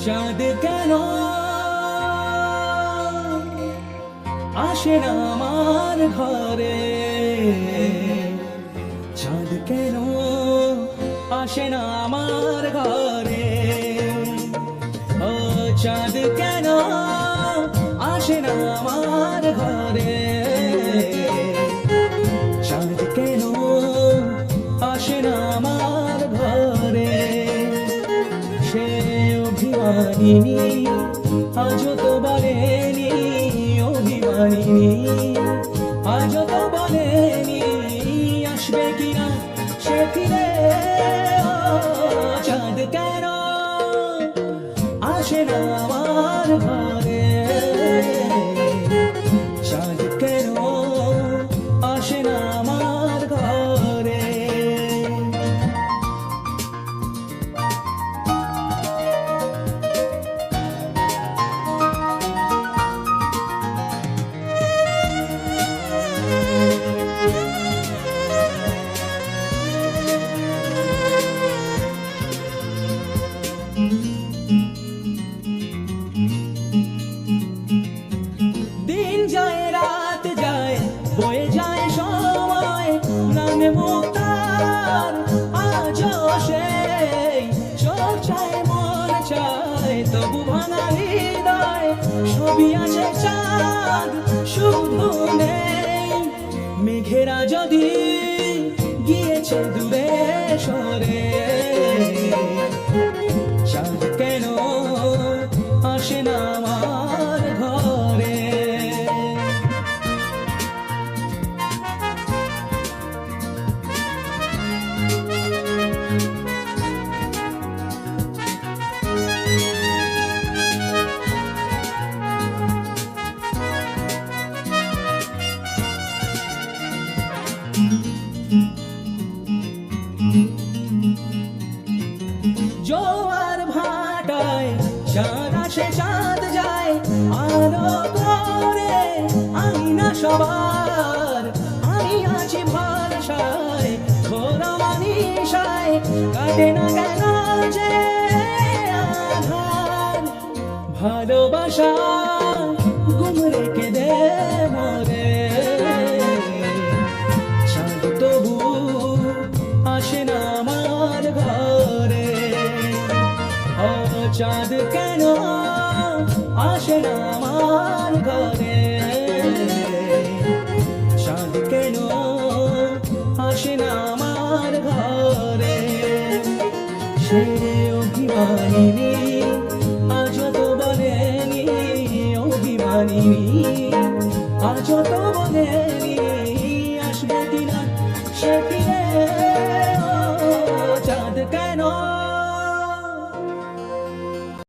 চাঁদ কেন আসে না আমার ঘরে, চাঁদ কেন আসে না আমার ঘরে, ও চাঁদ কেন আসে না আমার ঘরে, চাঁদ কেন আসে না আমার ঘরে। সে অভিমানিনী আজও তো বলেনি, অভিমানিনী আজও তো বলেনি আসবে কিনা সে ফিরে। ও চাঁদ কেন আসে না আমার ঘরে, চাঁদ কেন আসে না আমার ঘরে। দিন যায় রাত যায় বয়ে যায় সময়, নামে মুক্তার আজও সেই চোখ চায় মন চায় তবু ভাঙা হৃদয়। ছবি আছে চাঁদ শুধু নেই, মেঘেরা যদি গিয়েছে দূরে সরে, চাঁদ কেন আসে না আমার ঘরে। জোয়ার ভাটায় চাঁদ আসে চাঁদ যায়, আলো করে আইনা সবার। আমি আছি ভরসায় ঘোরা মানিসায়, কাটে না কেন যে আধার। ভালোবাসা গুম রেখে দে মরে, চাঁদ তবু আসে না আমার ঘরে। ও চাঁদ কেন আসে না আমার ঘরে, চাঁদ কেন আসে না আমার ঘরে। সে অভিমানিনী আজও তো বলেনি, অভিমানিনী আজও তো বলেনি আসবে কিনা সে ফিরে। ও চাঁদ কেন